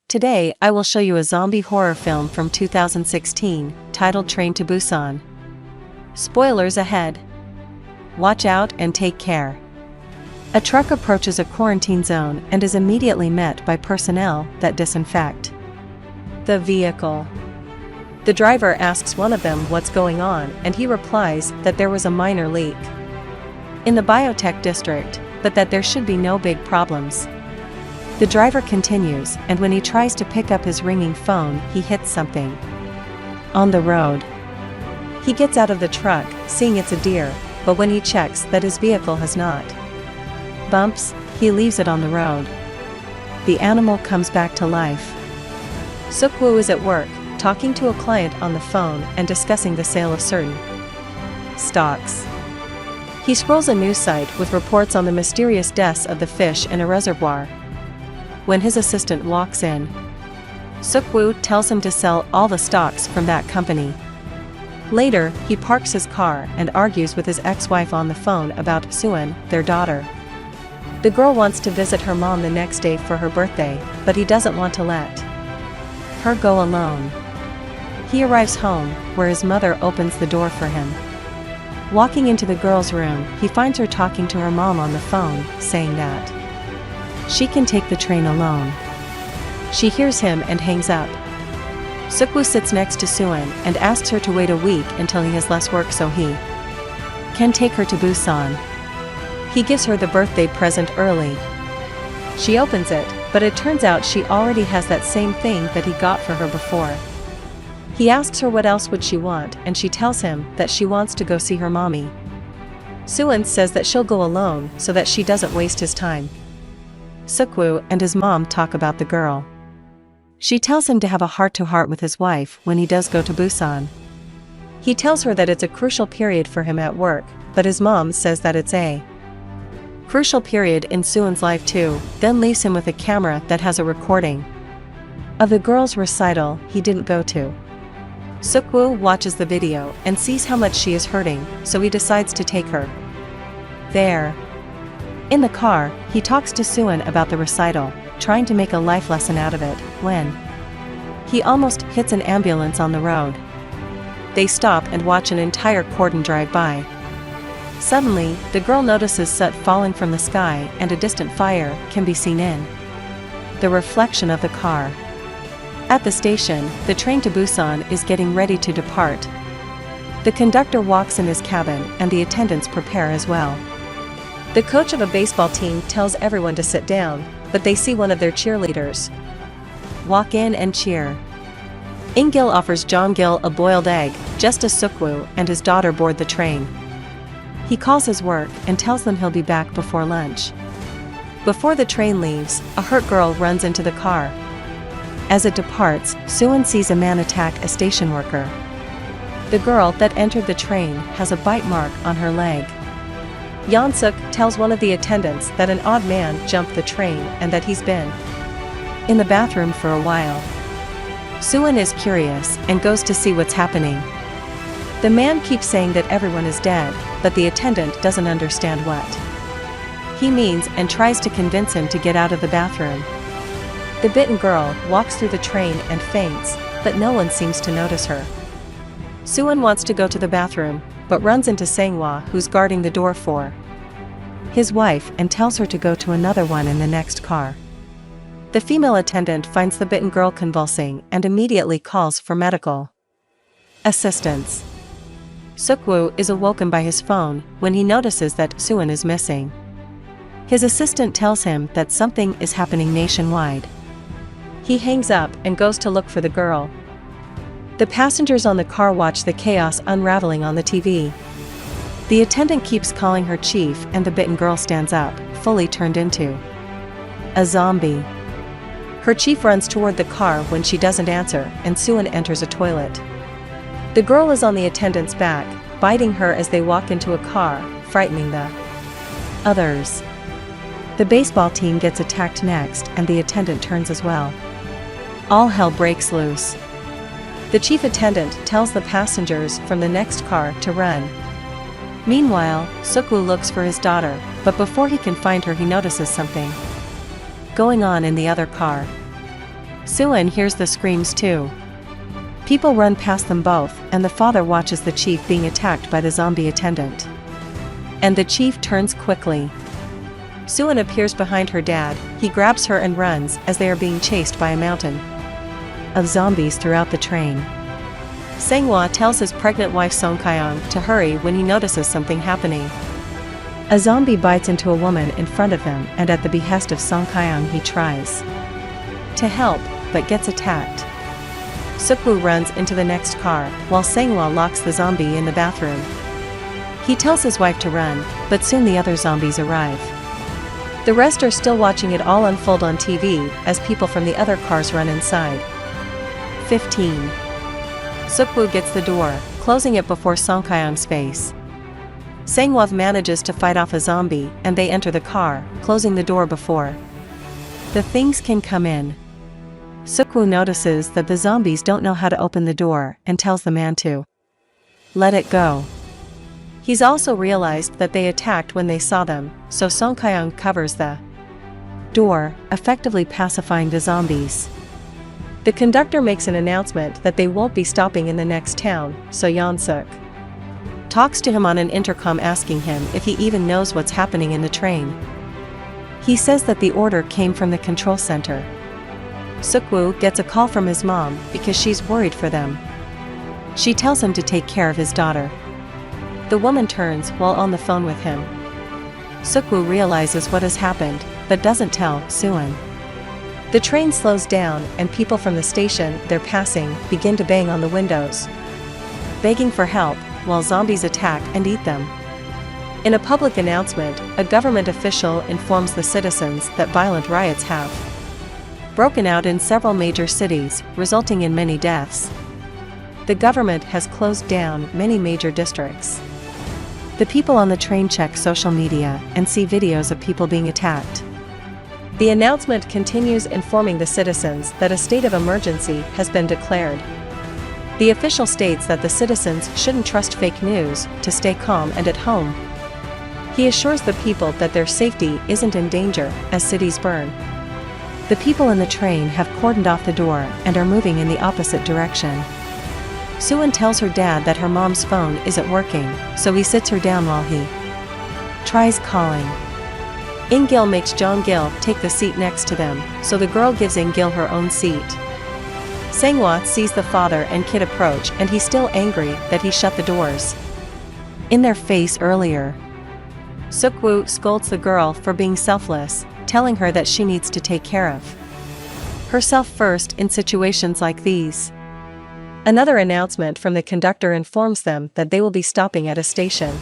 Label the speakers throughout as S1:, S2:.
S1: Today, I will show you a zombie horror film from 2016, titled Train to Busan. Spoilers ahead. Watch out and take care. A truck approaches a quarantine zone and is immediately met by personnel that disinfect the vehicle. The driver asks one of them what's going on, and he replies that there was a minor leak in the biotech district, but that there should be no big problems. The driver continues, and when he tries to pick up his ringing phone, he hits something on the road. He gets out of the truck, seeing it's a deer, but when he checks that his vehicle has not bumps, he leaves it on the road. The animal comes back to life. Suk-woo is at work, talking to a client on the phone and discussing the sale of certain stocks. He scrolls a news site with reports on the mysterious deaths of the fish in a reservoir. When his assistant walks in, Suk-woo tells him to sell all the stocks from that company. Later, he parks his car and argues with his ex-wife on the phone about Sueun, their daughter. The girl wants to visit her mom the next day for her birthday, but he doesn't want to let her go alone. He arrives home, where his mother opens the door for him. Walking into the girl's room, he finds her talking to her mom on the phone, saying that she can take the train alone. She hears him and hangs up. Suk-woo sits next to Sueun and asks her to wait a week until he has less work so he can take her to Busan. He gives her the birthday present early. She opens it, but it turns out she already has that same thing that he got for her before. He asks her what else would she want, and she tells him that she wants to go see her mommy. Sueun says that she'll go alone so that she doesn't waste his time. Suk-woo and his mom talk about the girl. She tells him to have a heart-to-heart with his wife when he does go to Busan. He tells her that it's a crucial period for him at work, but his mom says that it's a crucial period in Sueun's life too, then leaves him with a camera that has a recording of the girl's recital he didn't go to. Suk-woo watches the video and sees how much she is hurting, so he decides to take her there. In the car, he talks to Sueun about the recital, trying to make a life lesson out of it, when he almost hits an ambulance on the road. They stop and watch an entire cordon drive by. Suddenly, the girl notices soot falling from the sky, and a distant fire can be seen in the reflection of the car. At the station, the train to Busan is getting ready to depart. The conductor walks in his cabin, and the attendants prepare as well. The coach of a baseball team tells everyone to sit down, but they see one of their cheerleaders walk in and cheer. In-gil offers Jong-gil a boiled egg, just as Suk-woo and his daughter board the train. He calls his work and tells them he'll be back before lunch. Before the train leaves, a hurt girl runs into the car. As it departs, Sueun sees a man attack a station worker. The girl that entered the train has a bite mark on her leg. Joo-Suk tells one of the attendants that an odd man jumped the train and that he's been in the bathroom for a while. Sueun is curious and goes to see what's happening. The man keeps saying that everyone is dead, but the attendant doesn't understand what he means and tries to convince him to get out of the bathroom. The bitten girl walks through the train and faints, but no one seems to notice her. Sueun wants to go to the bathroom, but runs into Sang-hwa, who's guarding the door for his wife, and tells her to go to another one in the next car. The female attendant finds the bitten girl convulsing and immediately calls for medical assistance. Suk-woo is awoken by his phone when he notices that Sueun is missing. His assistant tells him that something is happening nationwide. He hangs up and goes to look for the girl. The passengers on the car watch the chaos unraveling on the TV. The attendant keeps calling her chief, and the bitten girl stands up, fully turned into a zombie. Her chief runs toward the car when she doesn't answer, and Sueun enters a toilet. The girl is on the attendant's back, biting her as they walk into a car, frightening the others. The baseball team gets attacked next, and the attendant turns as well. All hell breaks loose. The chief attendant tells the passengers from the next car to run. Meanwhile, Suk-woo looks for his daughter, but before he can find her he notices something going on in the other car. Suin hears the screams too. People run past them both, and the father watches the chief being attacked by the zombie attendant. And the chief turns quickly. Suin appears behind her dad. He grabs her and runs as they are being chased by a mountain of zombies throughout the train. Sang-hwa tells his pregnant wife Song Kyung to hurry when he notices something happening. A zombie bites into a woman in front of him, and at the behest of Song Kyung he tries to help, but gets attacked. Suk-woo runs into the next car, while Sang-hwa locks the zombie in the bathroom. He tells his wife to run, but soon the other zombies arrive. The rest are still watching it all unfold on TV, as people from the other cars run inside. 15. Suk-woo gets the door, closing it before Song Kyung's face. Sang-hwa manages to fight off a zombie, and they enter the car, closing the door before the things can come in. Suk-woo notices that the zombies don't know how to open the door, and tells the man to let it go. He's also realized that they attacked when they saw them, so Song Kyung covers the door, effectively pacifying the zombies. The conductor makes an announcement that they won't be stopping in the next town, so Joo-Suk talks to him on an intercom asking him if he even knows what's happening in the train. He says that the order came from the control center. Suk-woo gets a call from his mom because she's worried for them. She tells him to take care of his daughter. The woman turns while on the phone with him. Suk-woo realizes what has happened, but doesn't tell Suin. The train slows down, and people from the station they're passing begin to bang on the windows, begging for help, while zombies attack and eat them. In a public announcement, a government official informs the citizens that violent riots have broken out in several major cities, resulting in many deaths. The government has closed down many major districts. The people on the train check social media and see videos of people being attacked. The announcement continues informing the citizens that a state of emergency has been declared. The official states that the citizens shouldn't trust fake news, to stay calm and at home. He assures the people that their safety isn't in danger as cities burn. The people in the train have cordoned off the door and are moving in the opposite direction. Suin tells her dad that her mom's phone isn't working, so he sits her down while he tries calling. In-gil makes Jong-gil take the seat next to them, so the girl gives In-gil her own seat. Sang-hwa sees the father and kid approach, and he's still angry that he shut the doors in their face earlier. Suk-woo scolds the girl for being selfless, telling her that she needs to take care of herself first in situations like these. Another announcement from the conductor informs them that they will be stopping at a station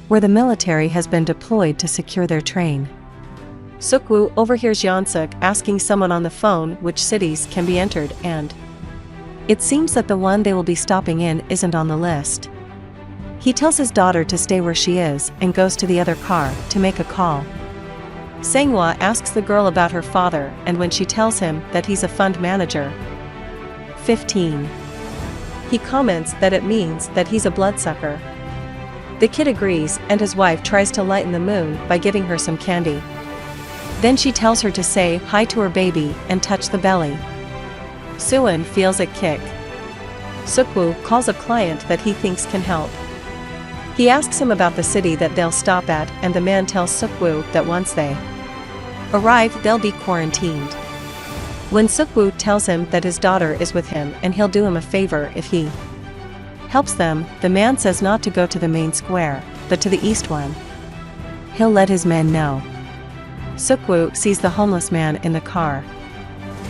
S1: where the military has been deployed to secure their train. Suk-woo overhears Joo-Suk asking someone on the phone which cities can be entered, and it seems that the one they will be stopping in isn't on the list. He tells his daughter to stay where she is and goes to the other car to make a call. Sang-hwa asks the girl about her father, and when she tells him that he's a fund manager. 15. He comments that it means that he's a bloodsucker. The kid agrees, and his wife tries to lighten the mood by giving her some candy. Then she tells her to say hi to her baby and touch the belly. Suin feels a kick. Suk-woo calls a client that he thinks can help. He asks him about the city that they'll stop at, and the man tells Suk-woo that once they arrive they'll be quarantined. When Suk-woo tells him that his daughter is with him and he'll do him a favor if he helps them, the man says not to go to the main square, but to the east one. He'll let his men know. Suk-woo sees the homeless man in the car.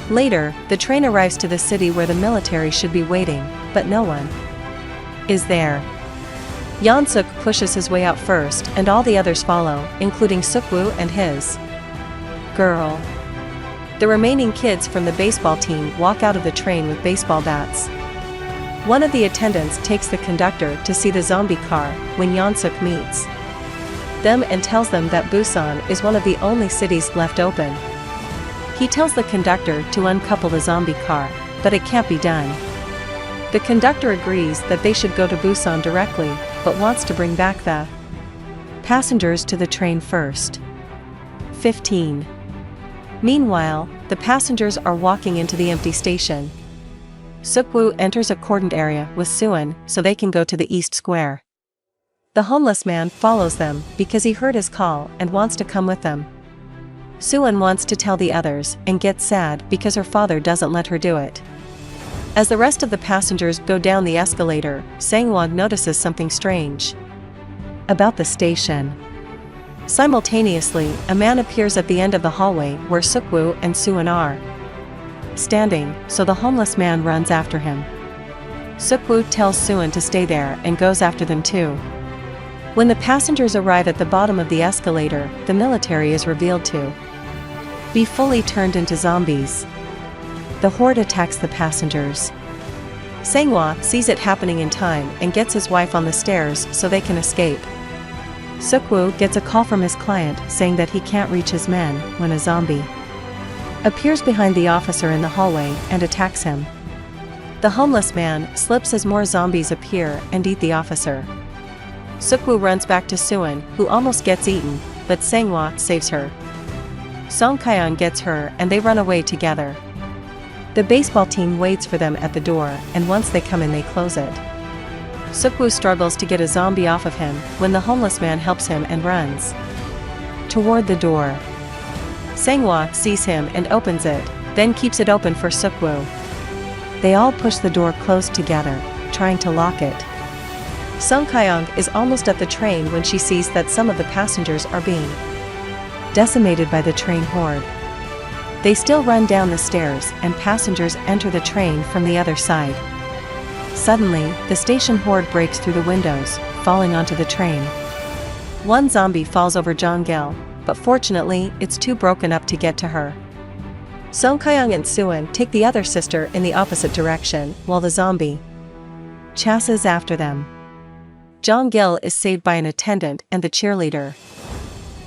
S1: Later, the train arrives to the city where the military should be waiting, but no one is there. Joo-Suk pushes his way out first, and all the others follow, including Suk-woo and his girl. The remaining kids from the baseball team walk out of the train with baseball bats. One of the attendants takes the conductor to see the zombie car when Joo-Suk meets them and tells them that Busan is one of the only cities left open. He tells the conductor to uncouple the zombie car, but it can't be done. The conductor agrees that they should go to Busan directly, but wants to bring back the passengers to the train first. 15. Meanwhile, the passengers are walking into the empty station. Suk-woo enters a cordoned area with Suan so they can go to the East Square. The homeless man follows them because he heard his call and wants to come with them. Suan wants to tell the others and gets sad because her father doesn't let her do it. As the rest of the passengers go down the escalator, Sang-won notices something strange about the station. Simultaneously, a man appears at the end of the hallway where Suk-woo and Suan are standing, so the homeless man runs after him. Suk-woo tells Suan to stay there and goes after them too. When the passengers arrive at the bottom of the escalator, the military is revealed to be fully turned into zombies. The horde attacks the passengers. Sang-won sees it happening in time and gets his wife on the stairs so they can escape. Suk-woo gets a call from his client saying that he can't reach his men when a zombie appears behind the officer in the hallway and attacks him. The homeless man slips as more zombies appear and eat the officer. Suk-woo runs back to Suan, who almost gets eaten, but Sang-won saves her. Song Kyeong gets her and they run away together. The baseball team waits for them at the door, and once they come in they close it. Suk-woo struggles to get a zombie off of him when the homeless man helps him and runs toward the door. Sang-won sees him and opens it, then keeps it open for Suk-woo. They all push the door closed together, trying to lock it. Song Kyeong is almost at the train when she sees that some of the passengers are being decimated by the train horde. They still run down the stairs and passengers enter the train from the other side. Suddenly, the station horde breaks through the windows, falling onto the train. One zombie falls over Jong-gil, but fortunately, it's too broken up to get to her. Song Kyeong and Suan take the other sister in the opposite direction, while the zombie chases after them. Jong-gil is saved by an attendant and the cheerleader.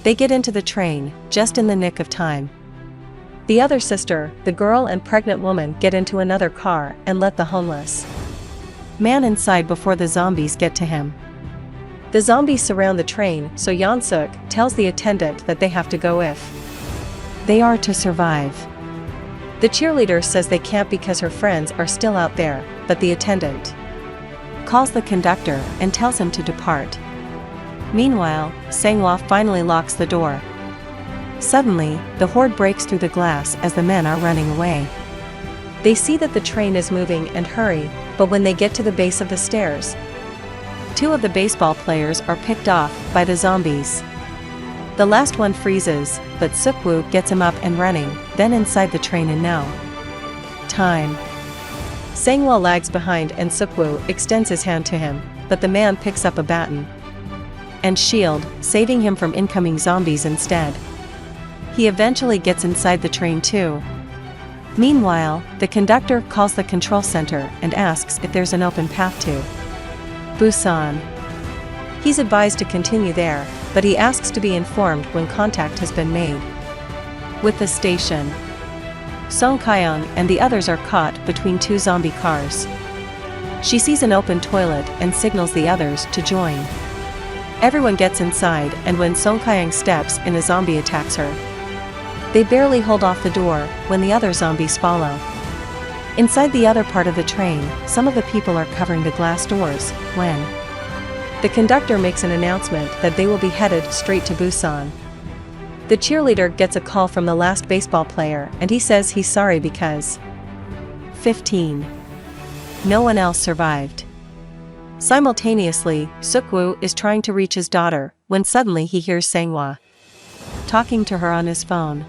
S1: They get into the train, just in the nick of time. The other sister, the girl and pregnant woman get into another car and let the homeless man inside before the zombies get to him. The zombies surround the train, so Joo-Suk tells the attendant that they have to go if they are to survive. The cheerleader says they can't because her friends are still out there, but the attendant calls the conductor and tells him to depart. Meanwhile, Sang-won finally locks the door. Suddenly, the horde breaks through the glass as the men are running away. They see that the train is moving and hurry, but when they get to the base of the stairs, two of the baseball players are picked off by the zombies. The last one freezes, but Suk-woo gets him up and running, then inside the train in no time. Sang-won lags behind and Suk-woo extends his hand to him, but the man picks up a baton and shield, saving him from incoming zombies instead. He eventually gets inside the train too. Meanwhile, the conductor calls the control center and asks if there's an open path to Busan. He's advised to continue there, but he asks to be informed when contact has been made with the station. Song Kyeong and the others are caught between two zombie cars. She sees an open toilet and signals the others to join. Everyone gets inside, and when Song Kyeong steps in, a zombie attacks her. They barely hold off the door when the other zombies follow. Inside the other part of the train, some of the people are covering the glass doors when the conductor makes an announcement that they will be headed straight to Busan. The cheerleader gets a call from the last baseball player and he says he's sorry because 15. No one else survived. Simultaneously, Suk-woo is trying to reach his daughter when suddenly he hears Sang-won talking to her on his phone.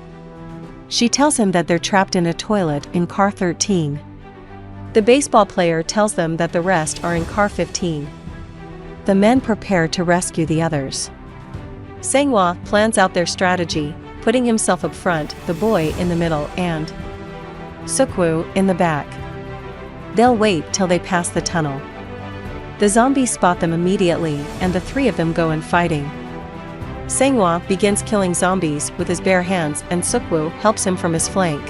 S1: She tells him that they're trapped in a toilet in car 13. The baseball player tells them that the rest are in car 15. The men prepare to rescue the others. Sang-won plans out their strategy, putting himself up front, the boy in the middle, and Suk-woo in the back. They'll wait till they pass the tunnel. The zombies spot them immediately, and the three of them go in fighting. Sang-won begins killing zombies with his bare hands and Suk-woo helps him from his flank.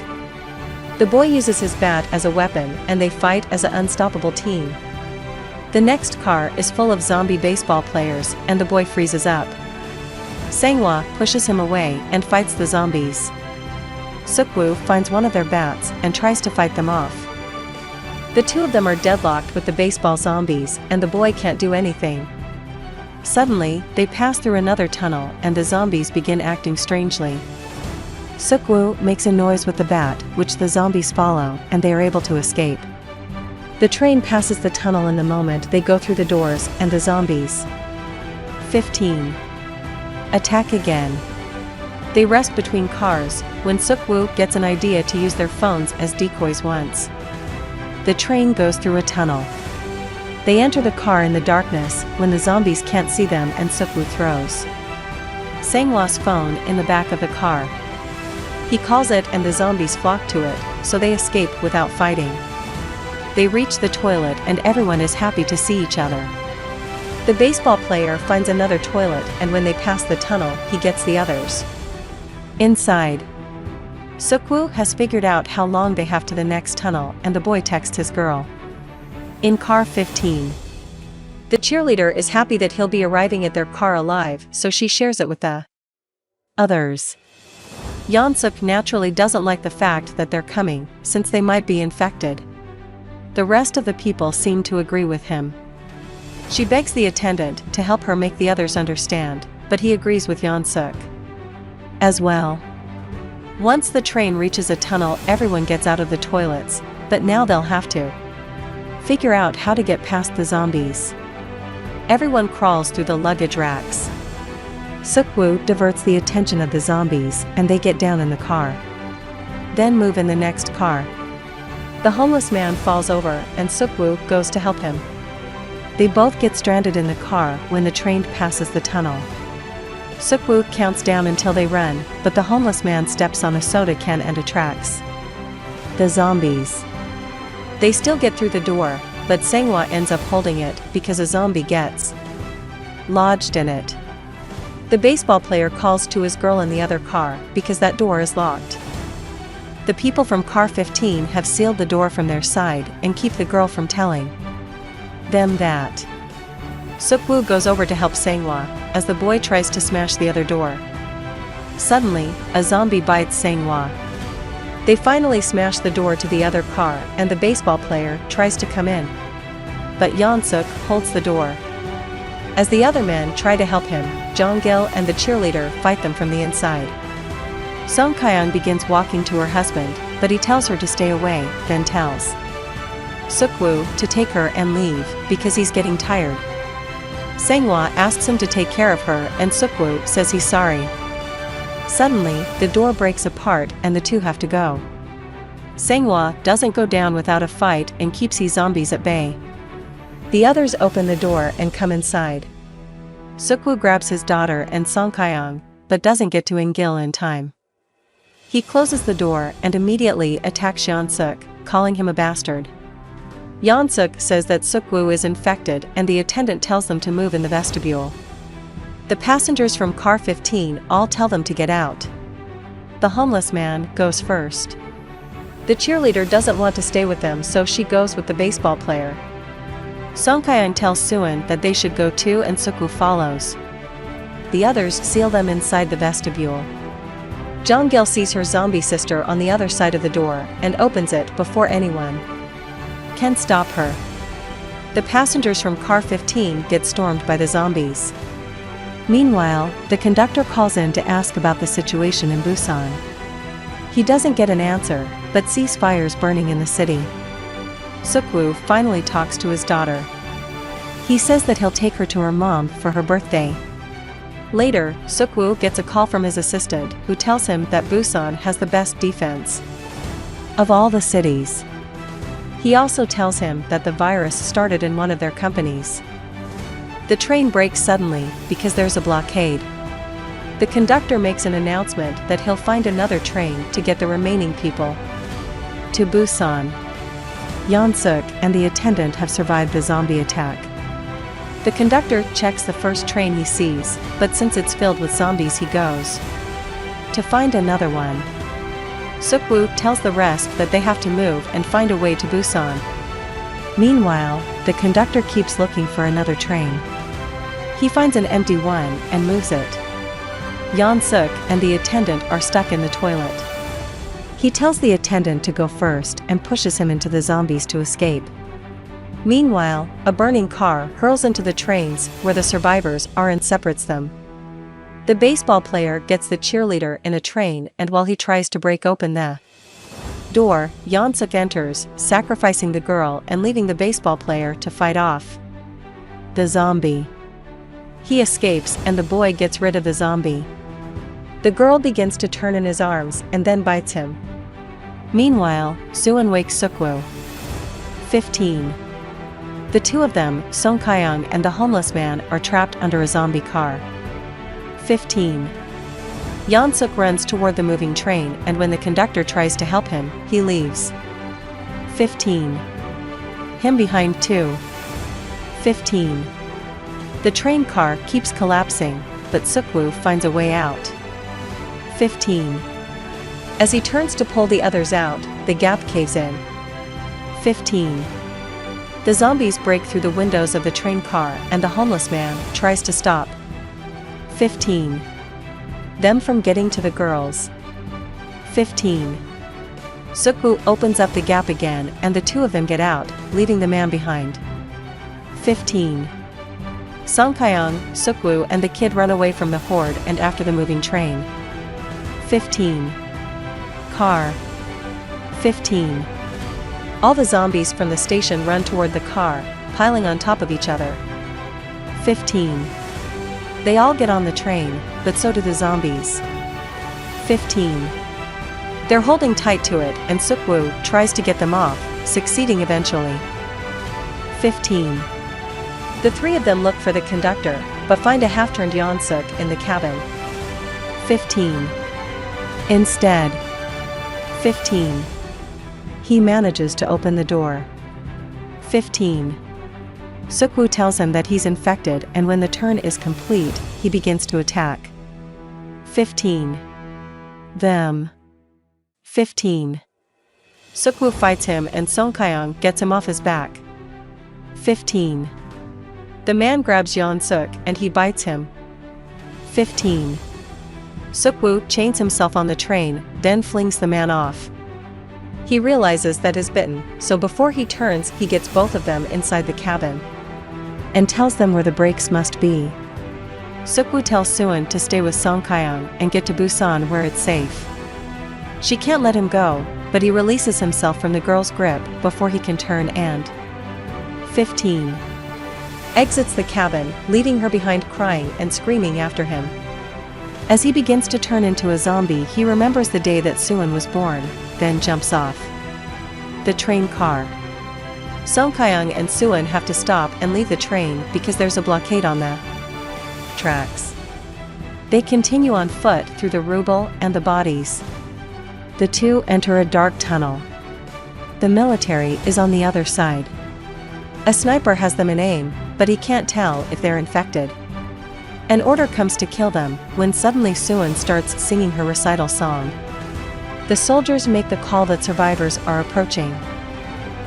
S1: The boy uses his bat as a weapon and they fight as an unstoppable team. The next car is full of zombie baseball players and the boy freezes up. Sang-won pushes him away and fights the zombies. Suk-woo finds one of their bats and tries to fight them off. The two of them are deadlocked with the baseball zombies, and the boy can't do anything. Suddenly, they pass through another tunnel and the zombies begin acting strangely. Suk-woo makes a noise with the bat, which the zombies follow, and they are able to escape. The train passes the tunnel in the moment they go through the doors, and the zombies 15 attack again. They rest between cars when Suk-woo gets an idea to use their phones as decoys once. The train goes through a tunnel. They enter the car in the darkness when the zombies can't see them, and Suk-woo throws Sang-hwa's phone in the back of the car. He calls it and the zombies flock to it, so they escape without fighting. They reach the toilet and everyone is happy to see each other. The baseball player finds another toilet, and when they pass the tunnel, he gets the others. Inside, Suk-woo has figured out how long they have to the next tunnel, and the boy texts his girl. In car 15, the cheerleader is happy that he'll be arriving at their car alive, so she shares it with the others. Yeon-suk naturally doesn't like the fact that they're coming, since they might be infected. The rest of the people seem to agree with him. She begs the attendant to help her make the others understand, but he agrees with Yeon-suk as well. Once the train reaches a tunnel, everyone gets out of the toilets, but now they'll have to figure out how to get past the zombies. Everyone crawls through the luggage racks. Suk-woo diverts the attention of the zombies, and they get down in the car. Then move in the next car. The homeless man falls over, and Suk-woo goes to help him. They both get stranded in the car when the train passes the tunnel. Suk-woo counts down until they run, but the homeless man steps on a soda can and attracts the zombies. They still get through the door, but Sang-hwa ends up holding it because a zombie gets lodged in it. The baseball player calls to his girl in the other car because that door is locked. The people from car 15 have sealed the door from their side and keep the girl from telling them that. Suk-woo goes over to help Sang-hwa as the boy tries to smash the other door. Suddenly, a zombie bites Sang-hwa. They finally smash the door to the other car, and the baseball player tries to come in. But Yeon-suk holds the door. As the other men try to help him, Jong-gil and the cheerleader fight them from the inside. Song Kyung begins walking to her husband, but he tells her to stay away, then tells Suk-woo to take her and leave because he's getting tired. Sang-hwa asks him to take care of her, and Suk-woo says he's sorry. Suddenly, the door breaks apart and the two have to go. Sang-hwa doesn't go down without a fight and keeps his zombies at bay. The others open the door and come inside. Suk-woo grabs his daughter and Song Kyung, but doesn't get to Eun-gil in time. He closes the door and immediately attacks Yeon-suk, calling him a bastard. Yeon-suk says that Suk-woo is infected, and the attendant tells them to move in the vestibule. The passengers from car 15 all tell them to get out. The homeless man goes first. The cheerleader doesn't want to stay with them, so she goes with the baseball player. Song Kyung tells Suwon that they should go too, and Suk-woo follows. The others seal them inside the vestibule. Jong-gil sees her zombie sister on the other side of the door and opens it before anyone can stop her. The passengers from car 15 get stormed by the zombies. Meanwhile, the conductor calls in to ask about the situation in Busan. He doesn't get an answer, but sees fires burning in the city. Suk-woo finally talks to his daughter. He says that he'll take her to her mom for her birthday. Later, Suk-woo gets a call from his assistant, who tells him that Busan has the best defense of all the cities. He also tells him that the virus started in one of their companies. The train breaks suddenly because there's a blockade. The conductor makes an announcement that he'll find another train to get the remaining people to Busan. Yeon-suk and the attendant have survived the zombie attack. The conductor checks the first train he sees, but since it's filled with zombies, he goes to find another one. Suk-woo tells the rest that they have to move and find a way to Busan. Meanwhile, the conductor keeps looking for another train. He finds an empty one and moves it. Yeon-suk and the attendant are stuck in the toilet. He tells the attendant to go first and pushes him into the zombies to escape. Meanwhile, a burning car hurls into the trains where the survivors are and separates them. The baseball player gets the cheerleader in a train, and while he tries to break open the door, Yeon-suk enters, sacrificing the girl and leaving the baseball player to fight off the zombie. He escapes and the boy gets rid of the zombie. The girl begins to turn in his arms and then bites him. Meanwhile, Suwon wakes Suk-woo. 15. The two of them, Song Kye-young and the homeless man, are trapped under a zombie car. 15. Yeon-suk runs toward the moving train, and when the conductor tries to help him, he leaves. 15. Him behind too. 15. The train car keeps collapsing, but Suk-woo finds a way out. 15. As he turns to pull the others out, the gap caves in. 15. The zombies break through the windows of the train car and the homeless man tries to stop 15. them from getting to the girls. 15. Suk-woo opens up the gap again and the two of them get out, leaving the man behind. 15. Song Kye-young, Suk-woo and the kid run away from the horde and after the moving train. 15. Car. 15. All the zombies from the station run toward the car, piling on top of each other. 15. They all get on the train, but so do the zombies. 15. They're holding tight to it and Suk-woo tries to get them off, succeeding eventually. 15. The three of them look for the conductor, but find a half-turned Yeon-suk in the cabin. 15. Instead. 15. He manages to open the door. 15. Suk-woo tells him that he's infected and when the turn is complete, he begins to attack. 15. Them. 15. Suk-woo fights him and Song Kye-young gets him off his back. 15. The man grabs Yeon-suk and he bites him. 15. Suk-woo chains himself on the train, then flings the man off. He realizes that he's bitten, so before he turns he gets both of them inside the cabin and tells them where the brakes must be. Suk-woo tells Suwon to stay with Song Kye-young and get to Busan where it's safe. She can't let him go, but he releases himself from the girl's grip before he can turn and 15. Exits the cabin, leaving her behind crying and screaming after him. As he begins to turn into a zombie, he remembers the day that Suwon was born, then jumps off the train car. Song Kye-young and Suwon have to stop and leave the train because there's a blockade on the tracks. They continue on foot through the rubble and the bodies. The two enter a dark tunnel. The military is on the other side. A sniper has them in aim, but he can't tell if they're infected. An order comes to kill them, when suddenly Suwon starts singing her recital song. The soldiers make the call that survivors are approaching.